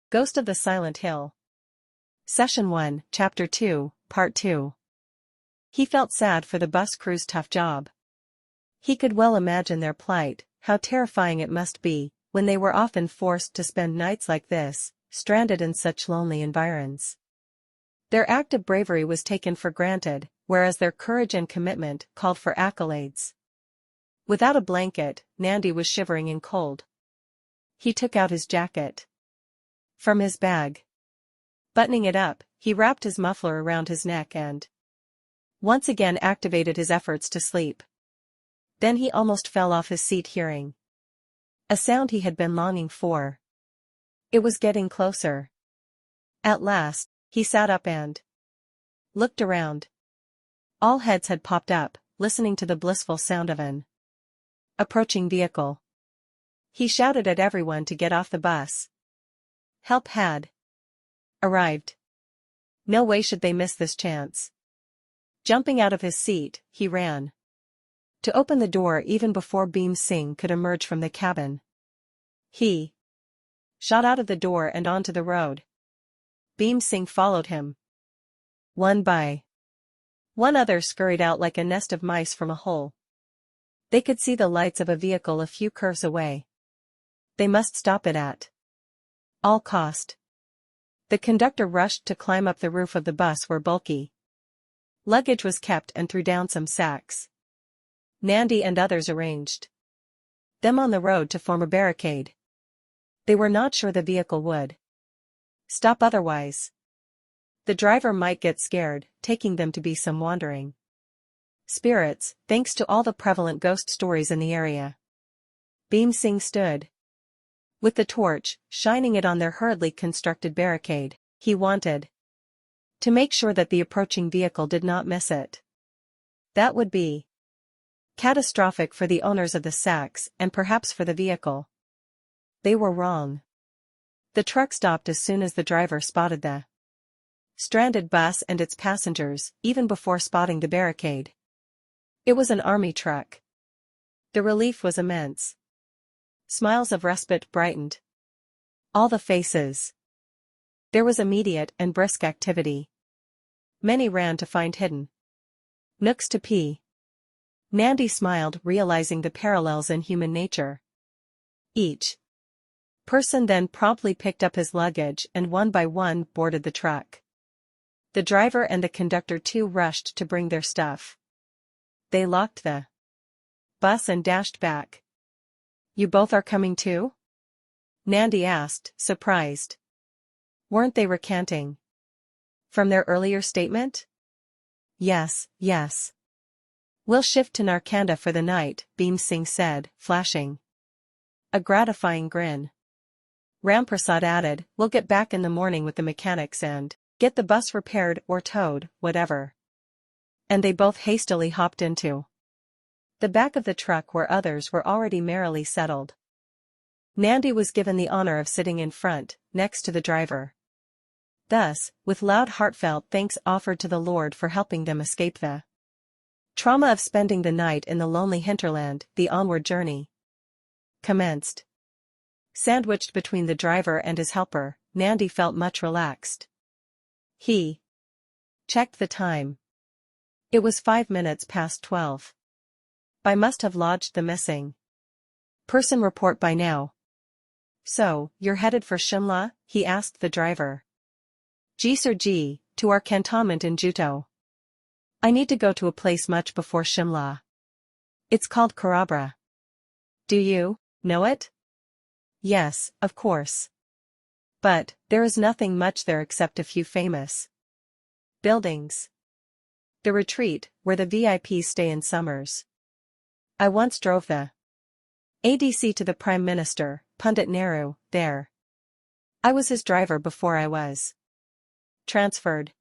Ghost of the Silent Hill. Session 1, Chapter 2, Part 2. He felt sad for the bus crew's tough job. He could well imagine their plight, how terrifying it must be, when they were often forced to spend nights like this, stranded in such lonely environs. Their act of bravery was taken for granted, whereas their courage and commitment called for accolades. Without a blanket, Nandi was shivering in cold. He took out his jacket from his bag. Buttoning it up, he wrapped his muffler around his neck and once again activated his efforts to sleep. Then he almost fell off his seat hearing a sound he had been longing for. It was getting closer. At last, he sat up and looked around. All heads had popped up, listening to the blissful sound of an approaching vehicle. He shouted at everyone to get off the bus. Help had arrived. No way should they miss this chance. Jumping out of his seat, he ran to open the door even before Bhim Singh could emerge from the cabin. He shot out of the door and onto the road. Bhim Singh followed him. One by one others scurried out like a nest of mice from a hole. They could see the lights of a vehicle a few curves away. They must stop it at all cost. The conductor rushed to climb up the roof of the bus where bulky luggage was kept and threw down some sacks. Nandi and others arranged them on the road to form a barricade. They were not sure the vehicle would stop otherwise. The driver might get scared, taking them to be some wandering spirits, thanks to all the prevalent ghost stories in the area. Bhim Singh stood with the torch, shining it on their hurriedly constructed barricade. He wanted to make sure that the approaching vehicle did not miss it. That would be catastrophic for the owners of the sacks and perhaps for the vehicle. They were wrong. The truck stopped as soon as the driver spotted the stranded bus and its passengers, even before spotting the barricade. It was an army truck. The relief was immense. Smiles of respite brightened all the faces. There was immediate and brisk activity. Many ran to find hidden nooks to pee. Nandi smiled, realizing the parallels in human nature. Each person then promptly picked up his luggage and one by one boarded the truck. The driver and the conductor too rushed to bring their stuff. They locked the bus and dashed back. You both are coming too? Nandi asked, surprised. Weren't they recanting from their earlier statement? Yes, yes. We'll shift to Narkanda for the night, Bhim Singh said, flashing a gratifying grin. Ramprasad added, we'll get back in the morning with the mechanics and get the bus repaired or towed, whatever. And they both hastily hopped into the back of the truck where others were already merrily settled. Nandi was given the honor of sitting in front, next to the driver. Thus, with loud heartfelt thanks offered to the Lord for helping them escape the trauma of spending the night in the lonely hinterland, the onward journey commenced. Sandwiched between the driver and his helper, Nandi felt much relaxed. He checked the time. It was 5 minutes past 12. I must have lodged the missing person report by now. So, you're headed for Shimla? He asked the driver. Ji sir ji, to our cantonment in Juto. I need to go to a place much before Shimla. It's called Karabra. Do you know it? Yes, of course. But, there is nothing much there except a few famous buildings. The retreat, where the VIPs stay in summers. I once drove the ADC to the Prime Minister, Pandit Nehru, there. I was his driver before I was transferred.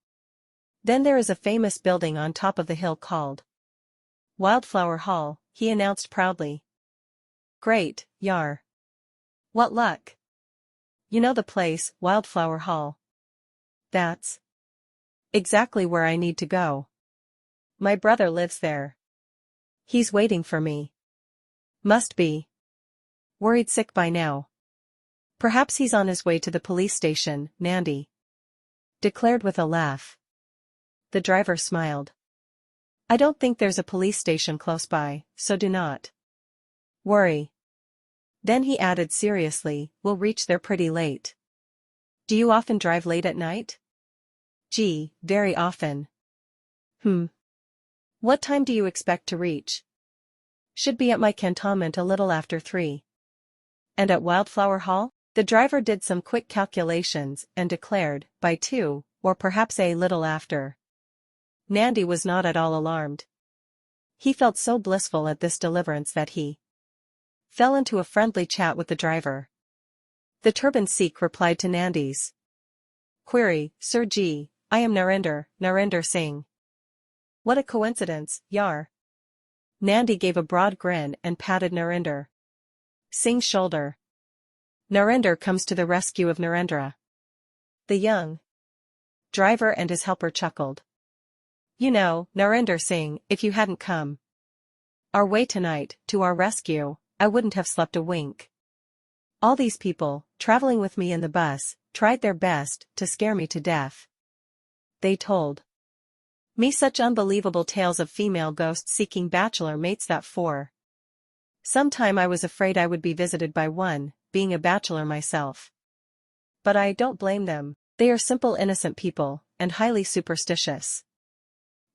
Then there is a famous building on top of the hill called Wildflower Hall, he announced proudly. Great, Yar. What luck. You know the place, Wildflower Hall. That's exactly where I need to go. My brother lives there. He's waiting for me. Must be worried sick by now. Perhaps he's on his way to the police station, Nandi declared with a laugh. The driver smiled. I don't think there's a police station close by, so do not worry. Then he added seriously, we'll reach there pretty late. Do you often drive late at night? Gee, very often. What time do you expect to reach? Should be at my cantonment a little after 3. And at Wildflower Hall? The driver did some quick calculations and declared, by 2, or perhaps a little after. Nandi was not at all alarmed. He felt so blissful at this deliverance that he fell into a friendly chat with the driver. The turbaned Sikh replied to Nandi's query, Sir Ji, I am Narinder Singh. What a coincidence, Yar. Nandi gave a broad grin and patted Narinder Singh's shoulder. Narinder comes to the rescue of Narendra. The young driver and his helper chuckled. You know, Narinder Singh, if you hadn't come our way tonight, to our rescue, I wouldn't have slept a wink. All these people, traveling with me in the bus, tried their best to scare me to death. They told me such unbelievable tales of female ghosts seeking bachelor mates that for some time I was afraid I would be visited by one, being a bachelor myself. But I don't blame them, they are simple innocent people, and highly superstitious.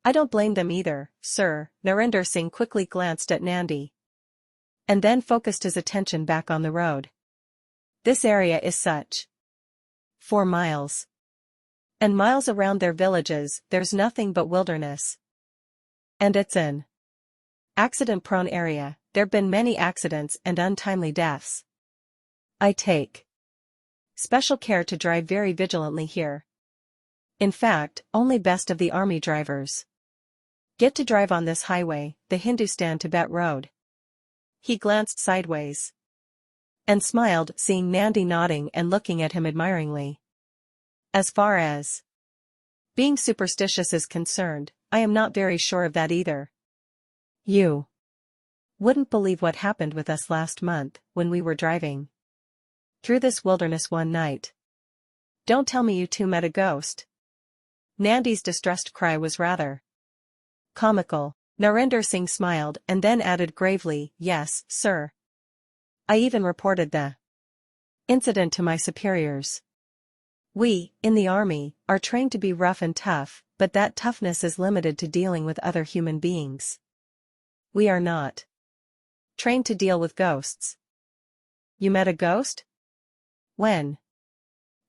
I don't blame them either, sir. Narinder Singh quickly glanced at Nandi and then focused his attention back on the road. This area is such 4 miles. And miles around their villages, there's nothing but wilderness. And it's an accident-prone area, there've been many accidents and untimely deaths. I take special care to drive very vigilantly here. In fact, only best of the army drivers get to drive on this highway, the Hindustan-Tibet road. He glanced sideways and smiled, seeing Nandi nodding and looking at him admiringly. As far as being superstitious is concerned, I am not very sure of that either. You wouldn't believe what happened with us last month, when we were driving through this wilderness one night. Don't tell me you two met a ghost. Nandi's distressed cry was rather comical. Narinder Singh smiled and then added gravely, yes, sir. I even reported the incident to my superiors. We, in the army, are trained to be rough and tough, but that toughness is limited to dealing with other human beings. We are not trained to deal with ghosts. You met a ghost? When?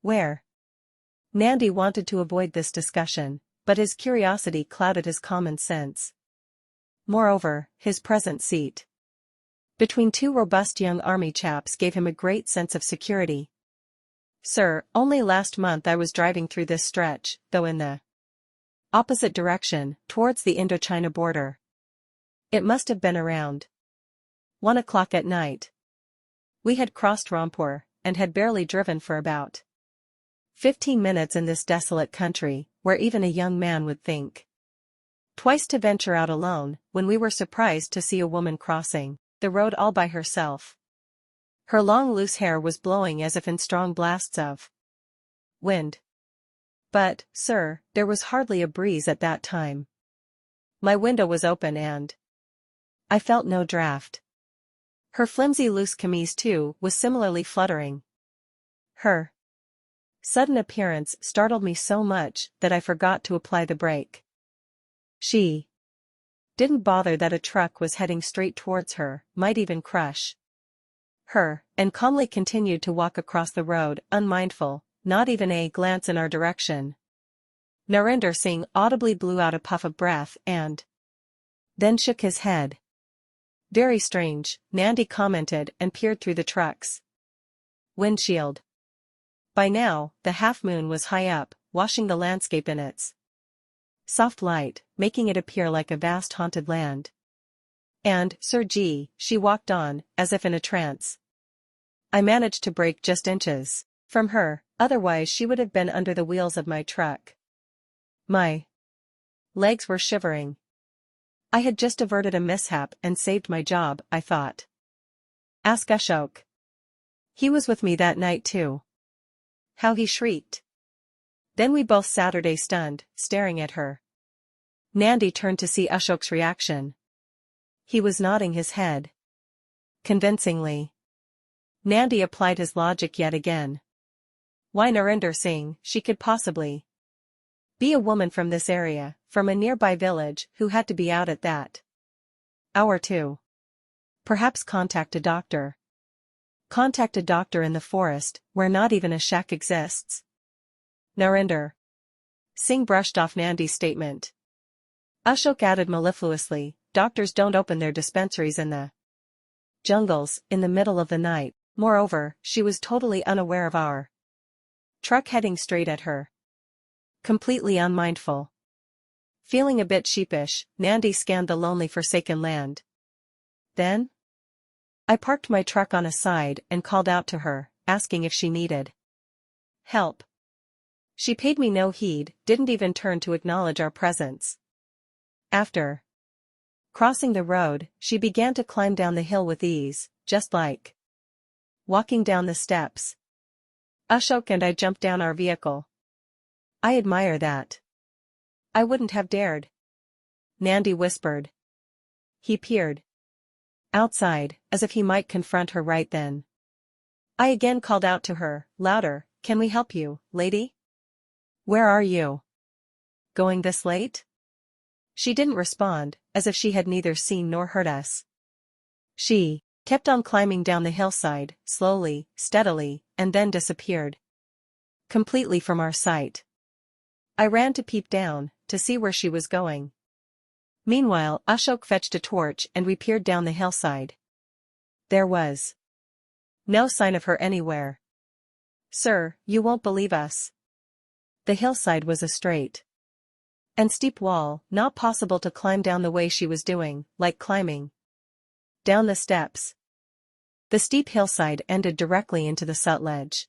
Where? Nandi wanted to avoid this discussion, but his curiosity clouded his common sense. Moreover, his present seat between 2 robust young army chaps gave him a great sense of security. Sir, only last month I was driving through this stretch, though in the opposite direction, towards the Indochina border. It must have been around 1 o'clock at night. We had crossed Rampur, and had barely driven for about 15 minutes in this desolate country, where even a young man would think twice to venture out alone, when we were surprised to see a woman crossing the road all by herself. Her long loose hair was blowing as if in strong blasts of wind. But, sir, there was hardly a breeze at that time. My window was open and I felt no draught. Her flimsy loose camise too was similarly fluttering. Her sudden appearance startled me so much that I forgot to apply the brake. She didn't bother that a truck was heading straight towards her, might even crush her, and calmly continued to walk across the road, unmindful, not even a glance in our direction. Narinder Singh audibly blew out a puff of breath and then shook his head. Very strange, Nandi commented and peered through the truck's windshield. By now, the half-moon was high up, washing the landscape in its soft light, making it appear like a vast haunted land. And, Sir Ji, she walked on, as if in a trance. I managed to break just inches from her, otherwise she would have been under the wheels of my truck. My legs were shivering. I had just averted a mishap and saved my job, I thought. Ask Ashok. He was with me that night too. How he shrieked. Then we both Saturday stunned, staring at her. Nandi turned to see Ashok's reaction. He was nodding his head. Convincingly. Nandi applied his logic yet again. Why Narinder Singh, she could possibly be a woman from this area, from a nearby village, who had to be out at that hour too. Perhaps contact a doctor. Contact a doctor in the forest, where not even a shack exists. Narinder Singh brushed off Nandi's statement. Ashok added mellifluously, doctors don't open their dispensaries in the jungles, in the middle of the night. Moreover, she was totally unaware of our truck heading straight at her. Completely unmindful. Feeling a bit sheepish, Nandi scanned the lonely forsaken land. Then I parked my truck on a side and called out to her, asking if she needed help. She paid me no heed, didn't even turn to acknowledge our presence. After crossing the road, she began to climb down the hill with ease, just like walking down the steps. Ashok and I jumped down our vehicle. I admire that. I wouldn't have dared. Nandi whispered. He peered outside, as if he might confront her right then. I again called out to her, louder, can we help you, lady? Where are you going this late? She didn't respond, as if she had neither seen nor heard us. She kept on climbing down the hillside, slowly, steadily, and then disappeared completely from our sight. I ran to peep down, to see where she was going. Meanwhile, Ashok fetched a torch and we peered down the hillside. There was no sign of her anywhere. Sir, you won't believe us. The hillside was a straight and steep wall, not possible to climb down the way she was doing, like climbing down the steps. The steep hillside ended directly into the Sutlej.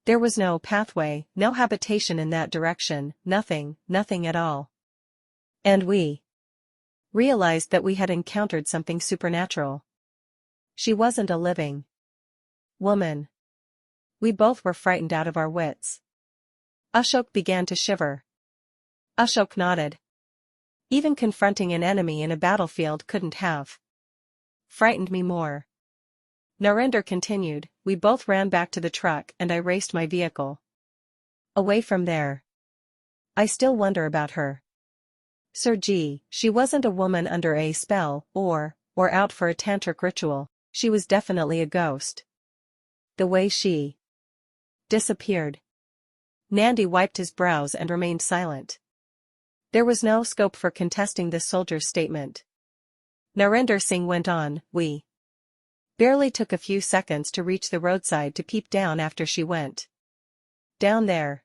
There was no pathway, no habitation in that direction, nothing at all. And we realized that we had encountered something supernatural. She wasn't a living woman. We both were frightened out of our wits. Ashok began to shiver. Ashok nodded. Even confronting an enemy in a battlefield couldn't have frightened me more. Narinder continued, we both ran back to the truck and I raced my vehicle away from there. I still wonder about her. Sir G, she wasn't a woman under a spell, or out for a tantric ritual, she was definitely a ghost. The way she disappeared. Nandi wiped his brows and remained silent. There was no scope for contesting this soldier's statement. Narinder Singh went on, we barely took a few seconds to reach the roadside to peep down after she went down there.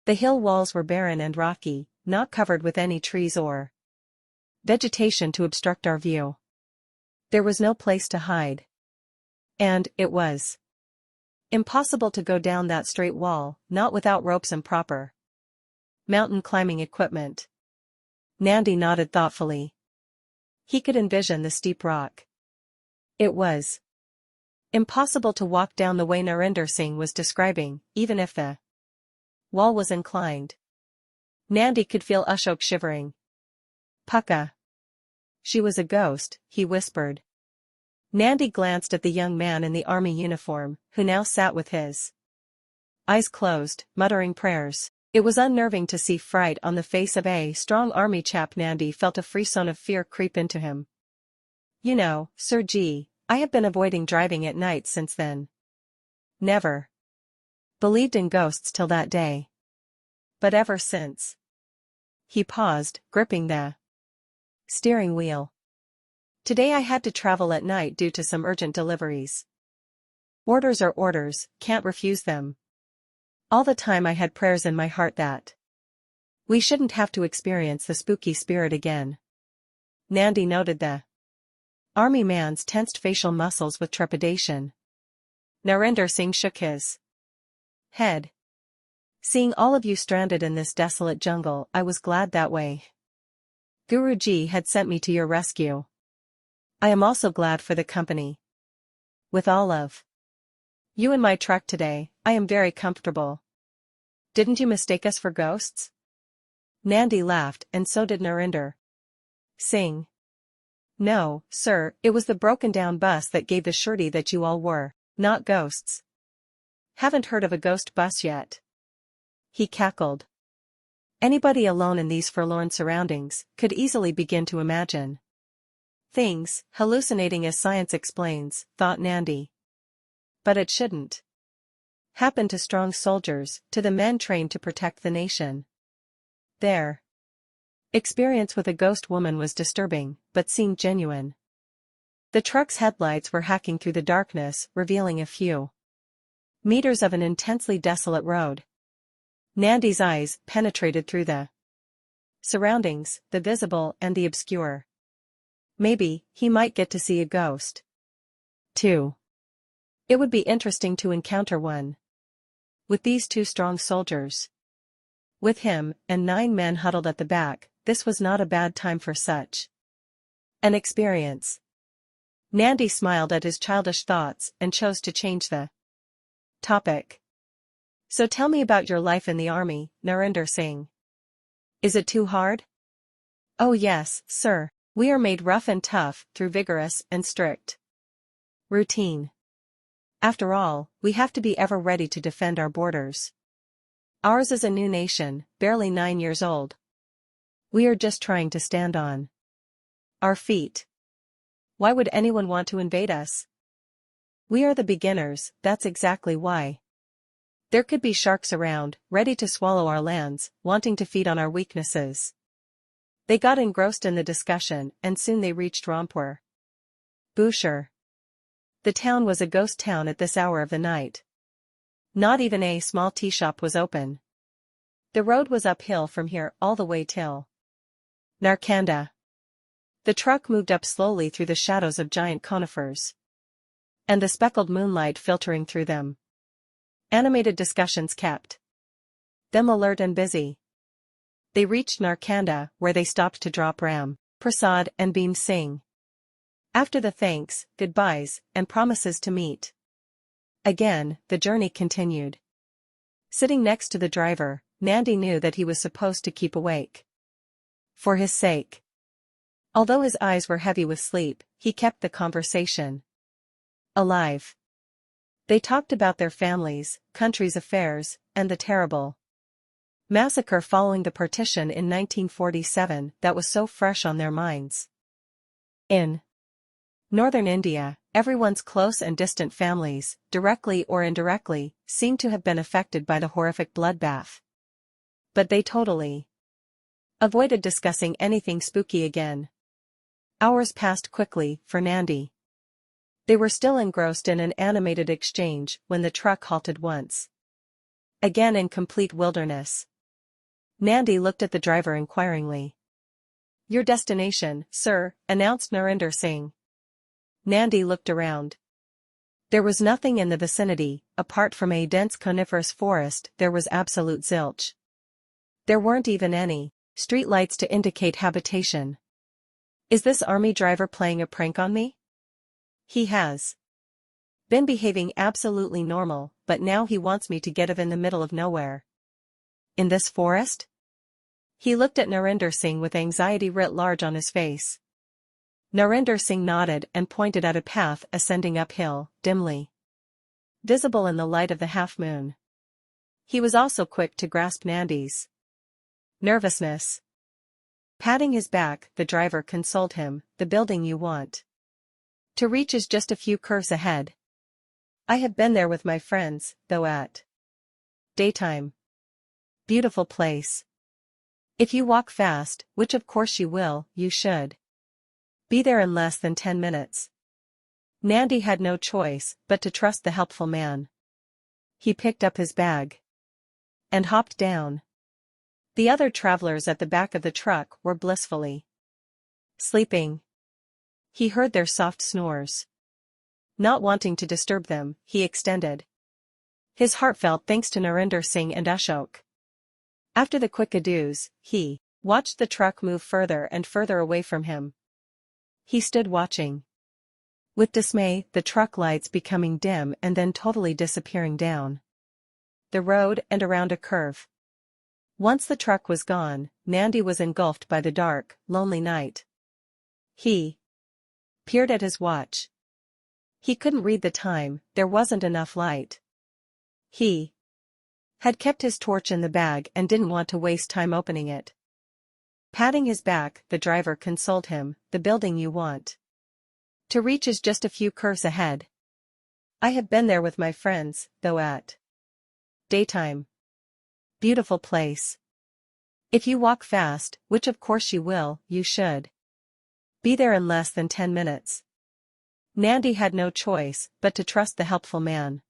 The hill walls were barren and rocky, not covered with any trees or vegetation to obstruct our view. There was no place to hide. And it was impossible to go down that straight wall, not without ropes and proper mountain climbing equipment. Nandi nodded thoughtfully. He could envision the steep rock. It was impossible to walk down the way Narinder Singh was describing, even if the wall was inclined. Nandi could feel Ashok shivering. Pukka. She was a ghost, he whispered. Nandi glanced at the young man in the army uniform, who now sat with his eyes closed, muttering prayers. It was unnerving to see fright on the face of a strong army chap. Nandi felt a frisson of fear creep into him. You know, Sir G, I have been avoiding driving at night since then. Never believed in ghosts till that day. But ever since. He paused, gripping the steering wheel. Today I had to travel at night due to some urgent deliveries. Orders are orders, can't refuse them. All the time I had prayers in my heart that we shouldn't have to experience the spooky spirit again. Nandi noted the army man's tensed facial muscles with trepidation. Narinder Singh shook his head. Seeing all of you stranded in this desolate jungle, I was glad that way Guruji had sent me to your rescue. I am also glad for the company with all of You in my truck today, I am very comfortable. Didn't you mistake us for ghosts? Nandi laughed and so did Narinder Singh. No, sir, it was the broken-down bus that gave the surety that you all were not ghosts. Haven't heard of a ghost bus yet. He cackled. Anybody alone in these forlorn surroundings could easily begin to imagine things, hallucinating as science explains, thought Nandi. But it shouldn't happen to strong soldiers, to the men trained to protect the nation. Their experience with a ghost woman was disturbing, but seemed genuine. The truck's headlights were hacking through the darkness, revealing a few meters of an intensely desolate road. Nandi's eyes penetrated through the surroundings, the visible and the obscure. Maybe he might get to see a ghost, too. It would be interesting to encounter one. With these two strong soldiers with him, and 9 men huddled at the back, this was not a bad time for such an experience. Nandi smiled at his childish thoughts and chose to change the topic. So tell me about your life in the army, Narinder Singh. Is it too hard? Oh yes, sir, we are made rough and tough through vigorous and strict routine. After all, we have to be ever ready to defend our borders. Ours is a new nation, barely 9 years old. We are just trying to stand on our feet. Why would anyone want to invade us? We are the beginners, that's exactly why. There could be sharks around, ready to swallow our lands, wanting to feed on our weaknesses. They got engrossed in the discussion, and soon they reached Rampur. Bhusher. The town was a ghost town at this hour of the night. Not even a small tea shop was open. The road was uphill from here all the way till Narkanda. The truck moved up slowly through the shadows of giant conifers, and the speckled moonlight filtering through them. Animated discussions kept them alert and busy. They reached Narkanda, where they stopped to drop Ram Prasad and Bhim Singh. After the thanks, goodbyes, and promises to meet again, the journey continued. Sitting next to the driver, Nandi knew that he was supposed to keep awake for his sake. Although his eyes were heavy with sleep, he kept the conversation alive. They talked about their families, country's affairs, and the terrible massacre following the partition in 1947 that was so fresh on their minds. In northern India, everyone's close and distant families, directly or indirectly, seemed to have been affected by the horrific bloodbath. But they totally avoided discussing anything spooky again. Hours passed quickly for Nandi. They were still engrossed in an animated exchange when the truck halted once again in complete wilderness. Nandi looked at the driver inquiringly. Your destination, sir, announced Narinder Singh. Nandi looked around. There was nothing in the vicinity, apart from a dense coniferous forest. There was absolute zilch. There weren't even any street lights to indicate habitation. Is this army driver playing a prank on me? He has been behaving absolutely normal, but now he wants me to get up in the middle of nowhere. In this forest? He looked at Narinder Singh with anxiety writ large on his face. Narinder Singh nodded and pointed out a path ascending uphill, dimly visible in the light of the half-moon. He was also quick to grasp Nandi's nervousness. Patting his back, the driver consoled him. The building you want to reach is just a few curves ahead. I have been there with my friends, though at daytime. Beautiful place. If you walk fast, which of course you will, you should be there in less than 10 minutes. Nandi had no choice but to trust the helpful man. He picked up his bag and hopped down. The other travelers at the back of the truck were blissfully sleeping. He heard their soft snores. Not wanting to disturb them, he extended his heartfelt thanks to Narinder Singh and Ashok. After the quick adieus, he watched the truck move further and further away from him. He stood watching With dismay, the truck lights becoming dim and then totally disappearing down the road and around a curve. Once the truck was gone, Nandy was engulfed by the dark, lonely night. He peered at his watch. He couldn't read the time, there wasn't enough light. He had kept his torch in the bag and didn't want to waste time opening it. Patting his back, the driver consoled him, "The building you want to reach is just a few curves ahead. I have been there with my friends, though at daytime. Beautiful place. If you walk fast, which of course you will, you should be there in less than 10 minutes. Nandy had no choice but to trust the helpful man.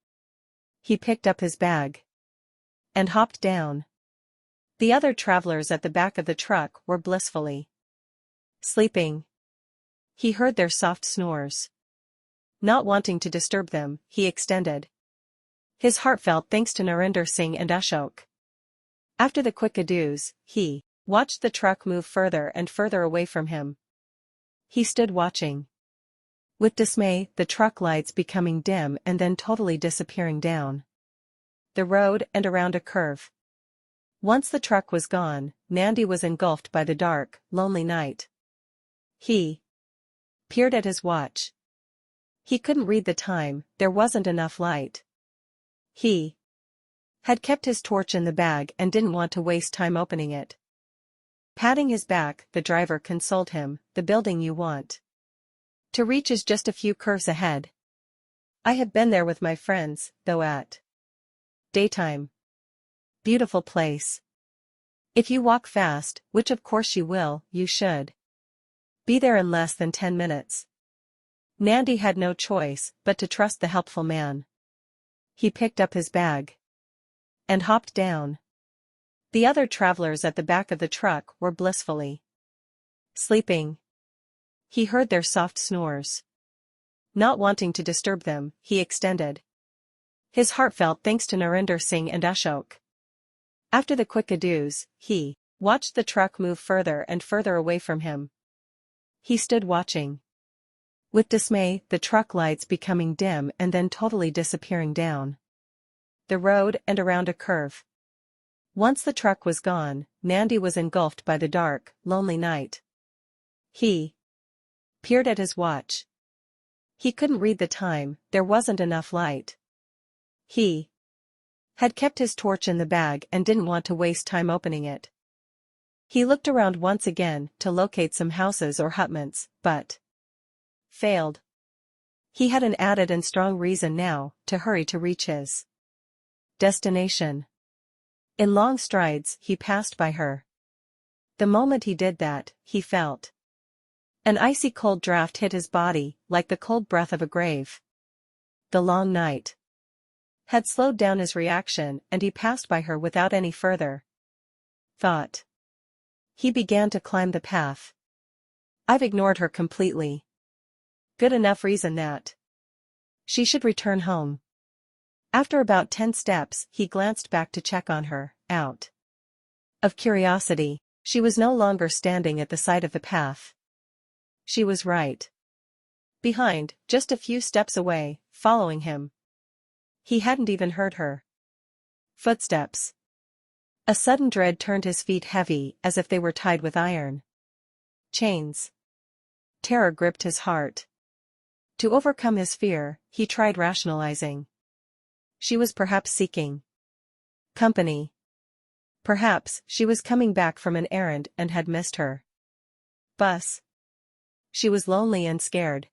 He picked up his bag and hopped down. The other travelers at the back of the truck were blissfully sleeping. He heard their soft snores. Not wanting to disturb them, he extended his heartfelt thanks to Narinder Singh and Ashok. After the quick adieus, he watched the truck move further and further away from him. He stood watching. With dismay, the truck lights becoming dim and then totally disappearing down the road and around a curve. Once the truck was gone, Nandy was engulfed by the dark, lonely night. He peered at his watch. He couldn't read the time, there wasn't enough light. He had kept his torch in the bag and didn't want to waste time opening it. Patting his back, the driver consoled him, "The building you want to reach is just a few curves ahead. I have been there with my friends, though at daytime. Beautiful place. If you walk fast, which of course you will, you should be there in less than 10 minutes. Nandy had no choice but to trust the helpful man. He picked up his bag and hopped down. The other travelers at the back of the truck were blissfully sleeping. He heard their soft snores. Not wanting to disturb them, he extended his heartfelt thanks to Narinder Singh and Ashok. After the quick adieus, he watched the truck move further and further away from him. He stood watching. With dismay, the truck lights becoming dim and then totally disappearing down the road and around a curve. Once the truck was gone, Nandy was engulfed by the dark, lonely night. He peered at his watch. He couldn't read the time, there wasn't enough light. He had kept his torch in the bag and didn't want to waste time opening it. He looked around once again to locate some houses or hutments, but failed. He had an added and strong reason now to hurry to reach his destination. In long strides, he passed by her. The moment he did that, he felt an icy cold draft hit his body, like the cold breath of a grave. The long night had slowed down his reaction and he passed by her without any further thought. He began to climb the path. I've ignored her completely. Good enough reason that she should return home. After about 10 steps, he glanced back to check on her, out of curiosity. She was no longer standing at the side of the path. She was right behind, just a few steps away, following him. He hadn't even heard her footsteps. A sudden dread turned his feet heavy as if they were tied with iron chains. Terror gripped his heart. To overcome his fear, he tried rationalizing. She was perhaps seeking company. Perhaps she was coming back from an errand and had missed her bus. She was lonely and scared.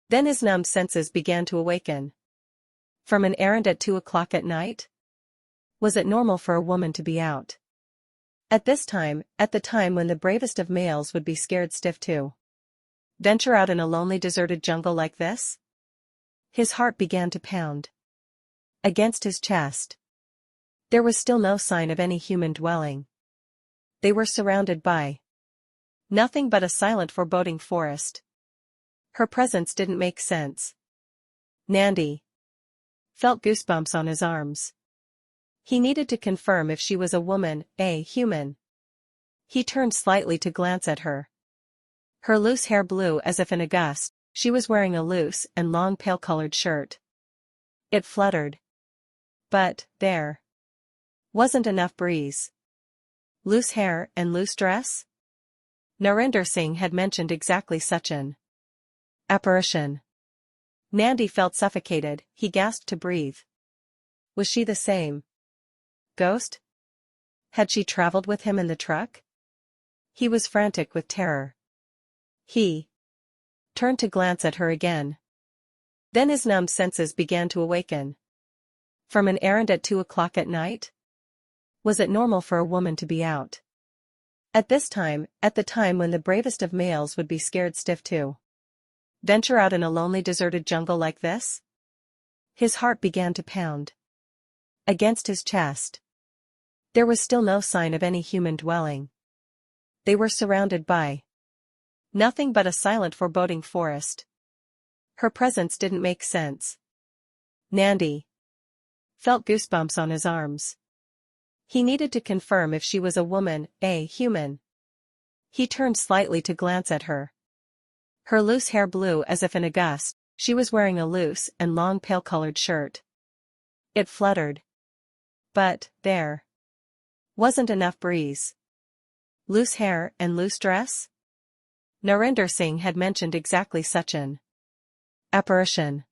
Then his numbed senses began to awaken. From an errand at 2 o'clock at night? Was it normal for a woman to be out at this time, at the time when the bravest of males would be scared stiff to venture out in a lonely deserted jungle like this? His heart began to pound against his chest. There was still no sign of any human dwelling. They were surrounded by nothing but a silent, foreboding forest. Her presence didn't make sense. Nandy felt goosebumps on his arms. He needed to confirm if she was a woman, a human. He turned slightly to glance at her. Her loose hair blew as if in a gust, She was wearing a loose and long pale-colored shirt. It fluttered. But, there wasn't enough breeze. Loose hair and loose dress? Narinder Singh had mentioned exactly such an apparition. Nandi felt suffocated, he gasped to breathe. Was she the same ghost? Had she traveled with him in the truck? He was frantic with terror. He turned to glance at her again. Then his numbed senses began to awaken. From an errand at 2 o'clock at night? Was it normal for a woman to be out at this time, at the time when the bravest of males would be scared stiff to venture out in a lonely deserted jungle like this? His heart began to pound against his chest. There was still no sign of any human dwelling. They were surrounded by nothing but a silent, foreboding forest. Her presence didn't make sense. Nandi felt goosebumps on his arms. He needed to confirm if she was a woman, a human. He turned slightly to glance at her. Her loose hair blew as if in a gust. She was wearing a loose and long pale-colored shirt. It fluttered. But, there wasn't enough breeze. Loose hair and loose dress? Narinder Singh had mentioned exactly such an apparition.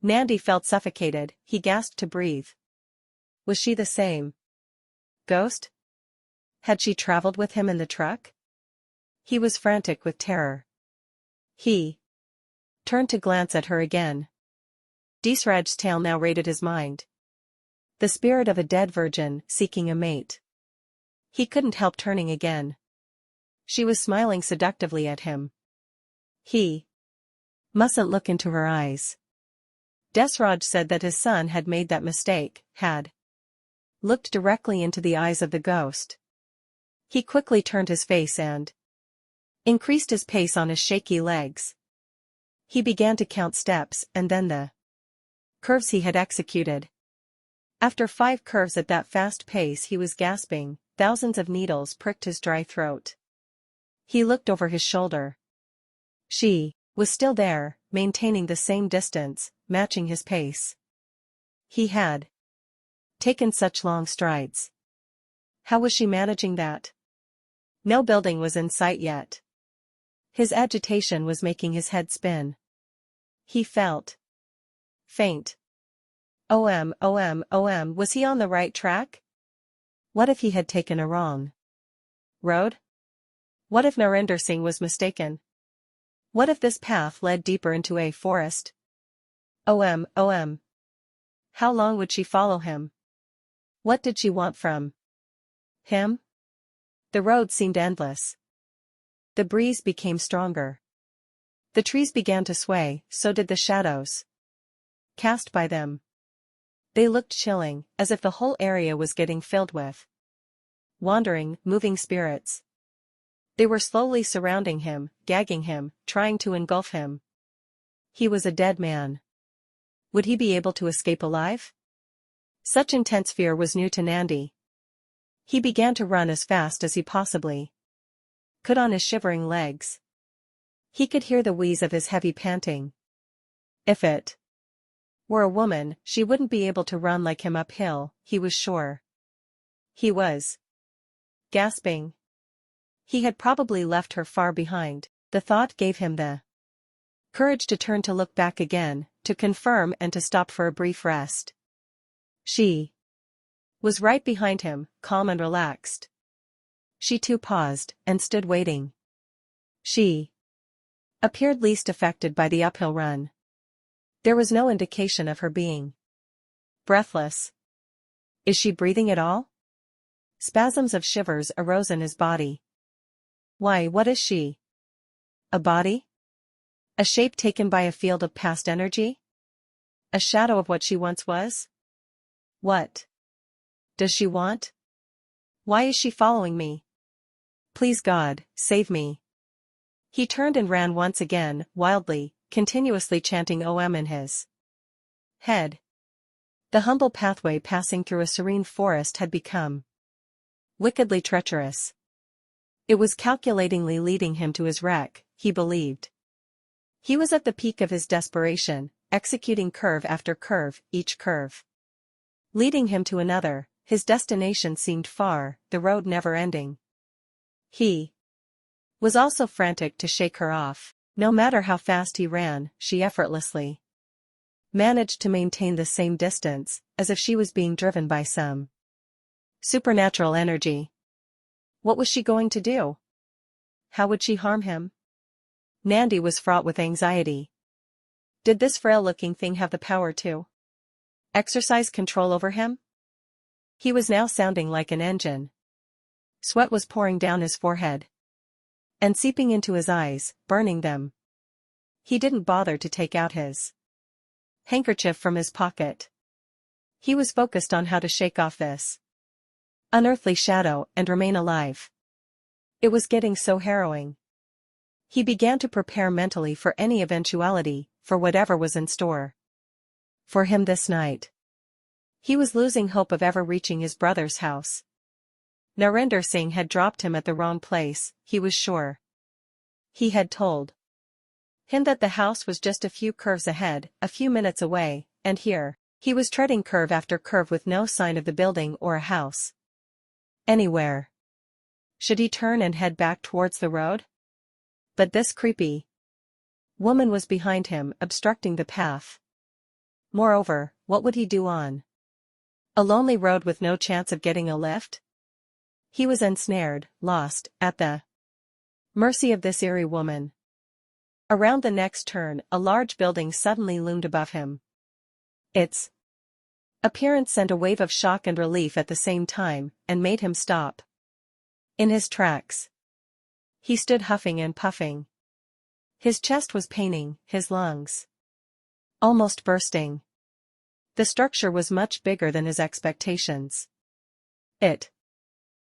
Nandi felt suffocated, he gasped to breathe. Was she the same ghost? Had she traveled with him in the truck? He was frantic with terror. He turned to glance at her again. Desraj's tale now raided his mind. The spirit of a dead virgin seeking a mate. He couldn't help turning again. She was smiling seductively at him. He mustn't look into her eyes. Desraj said that his son had made that mistake, had looked directly into the eyes of the ghost. He quickly turned his face and increased his pace on his shaky legs. He began to count steps and then the curves he had executed. After 5 curves at that fast pace he was gasping, thousands of needles pricked his dry throat. He looked over his shoulder. She was still there, maintaining the same distance, matching his pace. He had taken such long strides. How was she managing that? No building was in sight yet. His agitation was making his head spin. He felt faint. Was he on the right track? What if he had taken a wrong road? What if Narinder Singh was mistaken? What if this path led deeper into a forest? How long would she follow him? What did she want from him? The road seemed endless. The breeze became stronger. The trees began to sway, so did the shadows cast by them. They looked chilling, as if the whole area was getting filled with wandering, moving spirits. They were slowly surrounding him, gagging him, trying to engulf him. He was a dead man. Would he be able to escape alive? Such intense fear was new to Nandi. He began to run as fast as he possibly could on his shivering legs. He could hear the wheeze of his heavy panting. If it were a woman, she wouldn't be able to run like him uphill, he was sure. He was gasping. He had probably left her far behind. The thought gave him the courage to turn to look back again, to confirm and to stop for a brief rest. She was right behind him, calm and relaxed. She too paused, and stood waiting. She appeared least affected by the uphill run. There was no indication of her being breathless. Is she breathing at all? Spasms of shivers arose in his body. Why, what is she? A body? A shape taken by a field of past energy? A shadow of what she once was? What does she want? Why is she following me? Please God, save me. He turned and ran once again, wildly, continuously chanting OM in his head. The humble pathway passing through a serene forest had become wickedly treacherous. It was calculatingly leading him to his wreck, he believed. He was at the peak of his desperation, executing curve after curve, each curve leading him to another. His destination seemed far, the road never ending. He was also frantic to shake her off. No matter how fast he ran, she effortlessly managed to maintain the same distance, as if she was being driven by some supernatural energy. What was she going to do? How would she harm him? Nandi was fraught with anxiety. Did this frail-looking thing have the power to exercise control over him? He was now sounding like an engine. Sweat was pouring down his forehead and seeping into his eyes, burning them. He didn't bother to take out his handkerchief from his pocket. He was focused on how to shake off this unearthly shadow and remain alive. It was getting so harrowing. He began to prepare mentally for any eventuality, for whatever was in store for him this night. He was losing hope of ever reaching his brother's house. Narinder Singh had dropped him at the wrong place, he was sure. He had told him that the house was just a few curves ahead, a few minutes away, and here, he was treading curve after curve with no sign of the building or a house anywhere. Should he turn and head back towards the road? But this creepy woman was behind him, obstructing the path. Moreover, what would he do on a lonely road with no chance of getting a lift? He was ensnared, lost, at the mercy of this eerie woman. Around the next turn, a large building suddenly loomed above him. Its appearance sent a wave of shock and relief at the same time, and made him stop in his tracks. He stood huffing and puffing. His chest was paining, his lungs almost bursting. The structure was much bigger than his expectations. It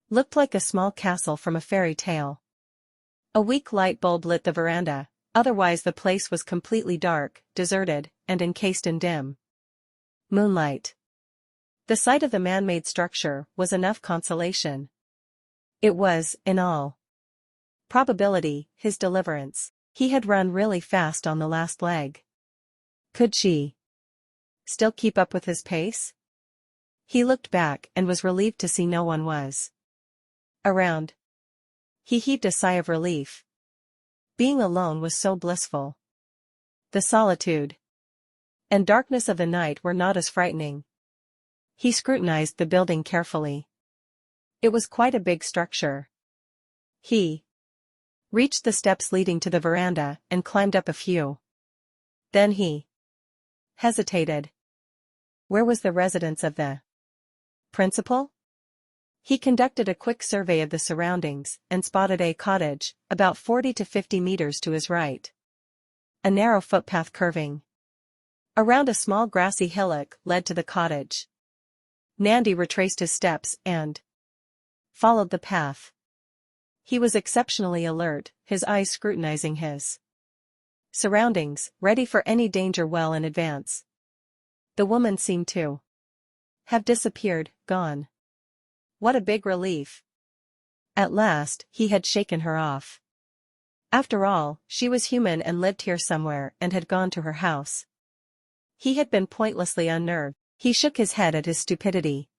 looked like a small castle from a fairy tale. A weak light bulb lit the veranda, otherwise the place was completely dark, deserted, and encased in dim moonlight. The sight of the man-made structure was enough consolation. It was, in all probability, his deliverance. He had run really fast on the last leg. Could she still keep up with his pace? He looked back and was relieved to see no one was around. He heaved a sigh of relief. Being alone was so blissful. The solitude and darkness of the night were not as frightening. He scrutinized the building carefully. It was quite a big structure. He reached the steps leading to the veranda and climbed up a few. Then he hesitated. Where was the residence of the principal? He conducted a quick survey of the surroundings and spotted a cottage, about 40 to 50 meters to his right. A narrow footpath curving around a small grassy hillock led to the cottage. Nandi retraced his steps and followed the path. He was exceptionally alert, his eyes scrutinizing his surroundings, ready for any danger well in advance. The woman seemed to have disappeared, gone. What a big relief. At last, he had shaken her off. After all, she was human and lived here somewhere and had gone to her house. He had been pointlessly unnerved. He shook his head at his stupidity.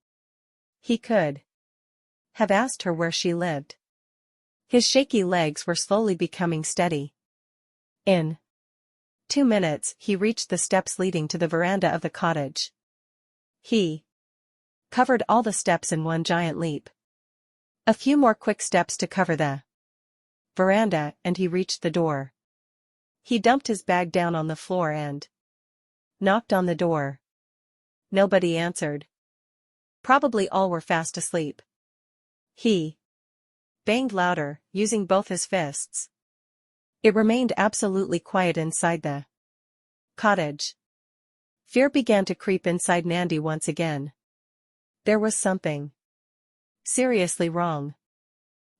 He could have asked her where she lived. His shaky legs were slowly becoming steady. In 2 minutes, he reached the steps leading to the veranda of the cottage. He covered all the steps in one giant leap. A few more quick steps to cover the veranda, and he reached the door. He dumped his bag down on the floor and knocked on the door. Nobody answered. Probably all were fast asleep. He banged louder, using both his fists. It remained absolutely quiet inside the cottage. Fear began to creep inside Nandi once again. There was something seriously wrong.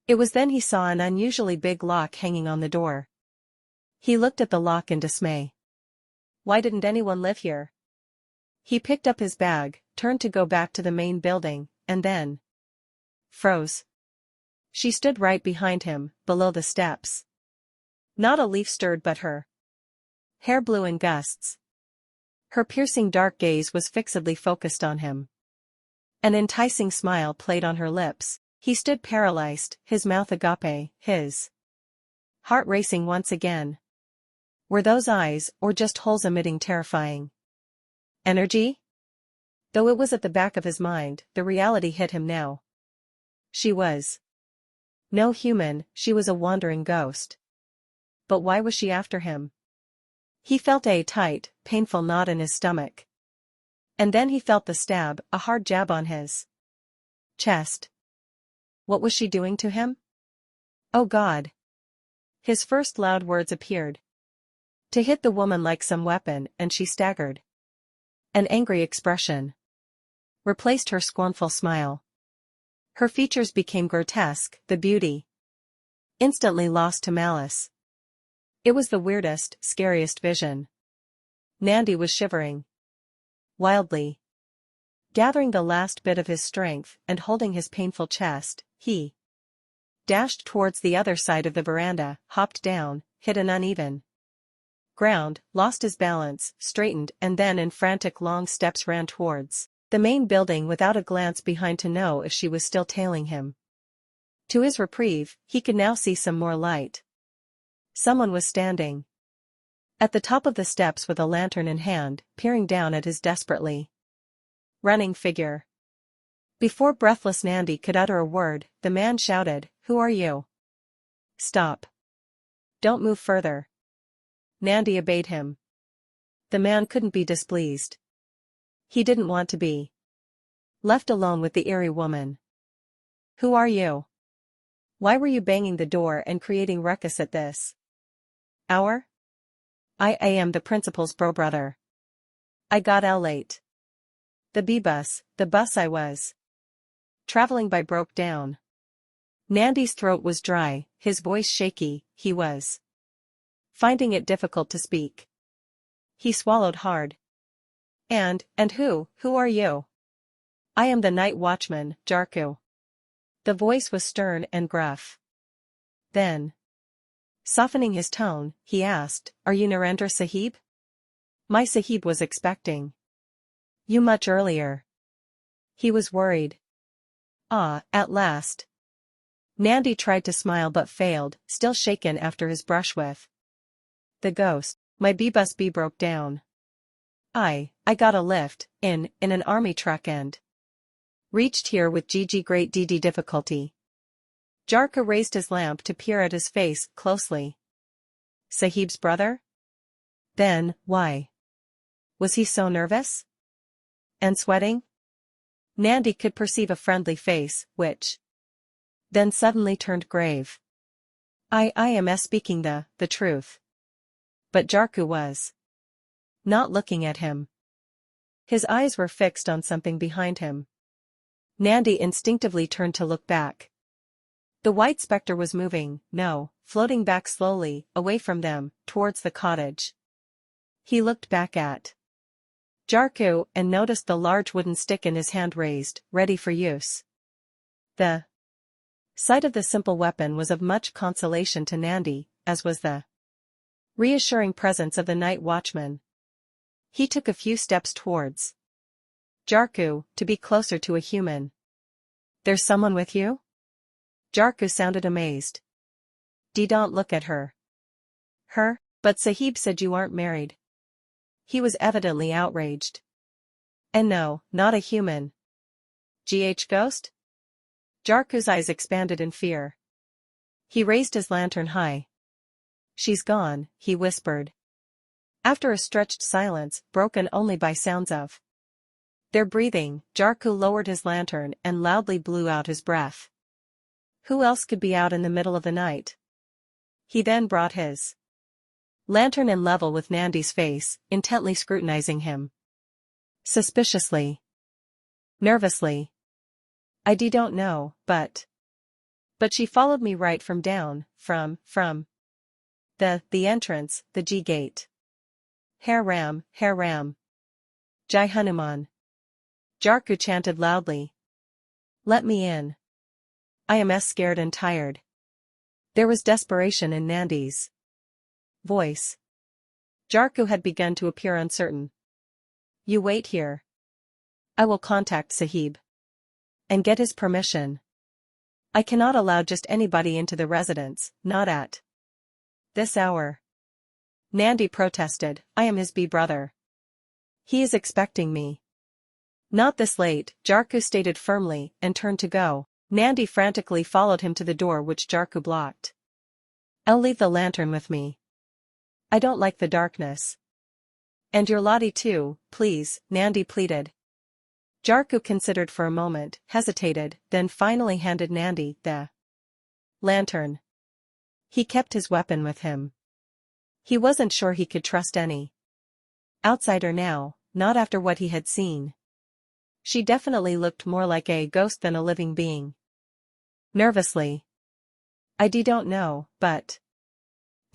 It was then he saw an unusually big lock hanging on the door. He looked at the lock in dismay. Why didn't anyone live here? He picked up his bag, turned to go back to the main building, and then froze. She stood right behind him, below the steps. Not a leaf stirred but her hair blew in gusts. Her piercing dark gaze was fixedly focused on him. An enticing smile played on her lips. He stood paralyzed, his mouth agape, his heart racing once again. Were those eyes, or just holes emitting terrifying energy? Though it was at the back of his mind, the reality hit him now. She was no human, she was a wandering ghost. But why was she after him? He felt a tight, painful knot in his stomach. And then he felt the stab, a hard jab on his chest. What was she doing to him? Oh God! His first loud words appeared to hit the woman like some weapon, and she staggered. An angry expression replaced her scornful smile. Her features became grotesque, the beauty instantly lost to malice. It was the weirdest, scariest vision. Nandi was shivering wildly. Gathering the last bit of his strength and holding his painful chest, he dashed towards the other side of the veranda, hopped down, hit an uneven ground, lost his balance, straightened, and then in frantic long steps ran towards the main building without a glance behind to know if she was still tailing him. To his reprieve, he could now see some more light. Someone was standing at the top of the steps with a lantern in hand, peering down at his desperately running figure. Before breathless Nandi could utter a word, the man shouted, "Who are you? Stop. Don't move further." Nandi obeyed him. The man couldn't be displeased. He didn't want to be left alone with the eerie woman. "Who are you? Why were you banging the door and creating ruckus at this hour?" I am the principal's bro-brother. I got out late. The bus I was traveling by broke down." Nandi's throat was dry, his voice shaky, he was finding it difficult to speak. He swallowed hard. And who are you?" "I am the night watchman, Jarku." The voice was stern and gruff. Then, softening his tone, he asked, "Are you Narendra Sahib?" "My Sahib was expecting you much earlier." He was worried. "Ah, at last." Nandi tried to smile but failed, still shaken after his brush with the ghost. "My bus broke down. I got a lift, in an army truck and reached here with great difficulty." Jarka raised his lamp to peer at his face closely. "Sahib's brother? Then, why was he so nervous? And sweating?" Nandi could perceive a friendly face, which then suddenly turned grave. I am speaking the truth." But Jarku was not looking at him. His eyes were fixed on something behind him. Nandi instinctively turned to look back. The white specter was moving, floating back slowly, away from them, towards the cottage. He looked back at Jarku and noticed the large wooden stick in his hand raised, ready for use. The sight of the simple weapon was of much consolation to Nandi, as was the reassuring presence of the night watchman. He took a few steps towards Jarku, to be closer to a human. "There's someone with you?" Jarku sounded amazed. "Don't look at her." "Her? But Sahib said you aren't married." He was evidently outraged. "And no, not a human. Ghost?" Jarku's eyes expanded in fear. He raised his lantern high. "She's gone," he whispered. After a stretched silence, broken only by sounds of their breathing, Jarku lowered his lantern and loudly blew out his breath. Who else could be out in the middle of the night? He then brought his lantern in level with Nandi's face, intently scrutinizing him. Suspiciously. Nervously. "I don't know, but she followed me right from from the entrance, the G gate. Har Ram, Har Ram. Jai Hanuman." Jarku chanted loudly. "Let me in. I am scared and tired." There was desperation in Nandi's voice. Jarku had begun to appear uncertain. You wait here. I will contact Sahib. And get his permission. I cannot allow just anybody into the residence, not at this hour. Nandi protested, I am his brother. He is expecting me. Not this late, Jarku stated firmly, and turned to go. Nandi frantically followed him to the door which Jarku blocked. I'll leave the lantern with me. I don't like the darkness. And your Lottie too, please, Nandi pleaded. Jarku considered for a moment, hesitated, then finally handed Nandi the lantern. He kept his weapon with him. He wasn't sure he could trust any outsider now, not after what he had seen. She definitely looked more like a ghost than a living being. Nervously. I don't know, but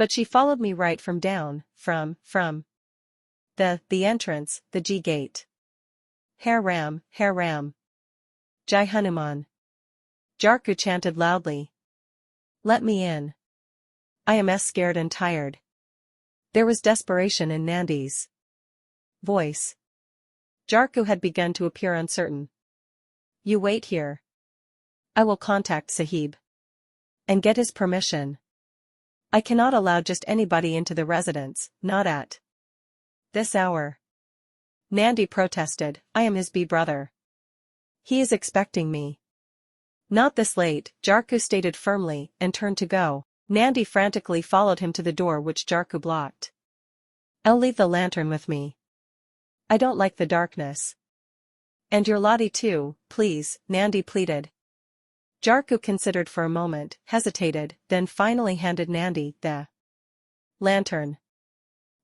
she followed me right from from the entrance, the G gate. Har Ram, Jai Hanuman. Jarku chanted loudly. Let me in. I am scared and tired. There was desperation in Nandi's voice. Jarku had begun to appear uncertain. You wait here. I will contact Sahib. And get his permission. I cannot allow just anybody into the residence, not at this hour. Nandi protested, I am his brother. He is expecting me. Not this late, Jarku stated firmly, and turned to go. Nandi frantically followed him to the door which Jarku blocked. I'll leave the lantern with me. I don't like the darkness. And your Lottie too, please, Nandi pleaded. Jarku considered for a moment, hesitated, then finally handed Nandi the lantern.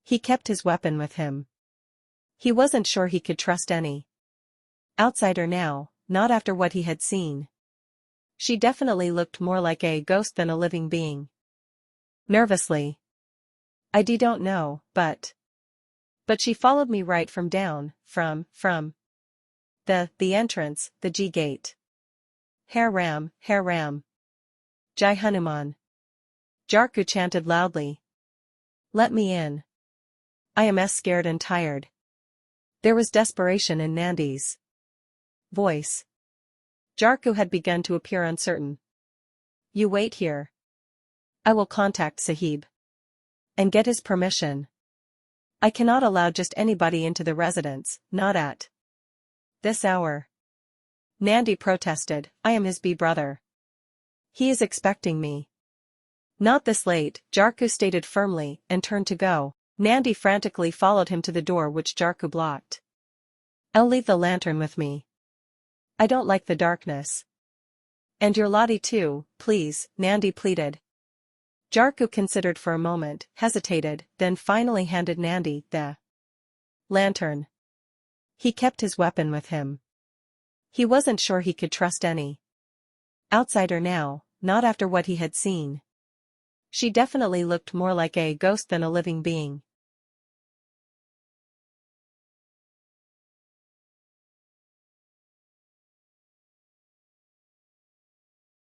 He kept his weapon with him. He wasn't sure he could trust any outsider now, not after what he had seen. She definitely looked more like a ghost than a living being. Nervously. I don't know, but she followed me right from from the entrance, the G gate. Har Ram, Jai Hanuman. Jarku chanted loudly. Let me in. I am scared and tired. There was desperation in Nandi's voice. Jarku had begun to appear uncertain. You wait here. I will contact Sahib. And get his permission. I cannot allow just anybody into the residence, not at this hour. Nandi protested, I am his brother. He is expecting me. Not this late, Jarku stated firmly, and turned to go. Nandi frantically followed him to the door which Jarku blocked. I'll leave the lantern with me. I don't like the darkness. And your Lottie too, please, Nandi pleaded. Jarku considered for a moment, hesitated, then finally handed Nandi the lantern. He kept his weapon with him. He wasn't sure he could trust any outsider now, not after what he had seen. She definitely looked more like a ghost than a living being.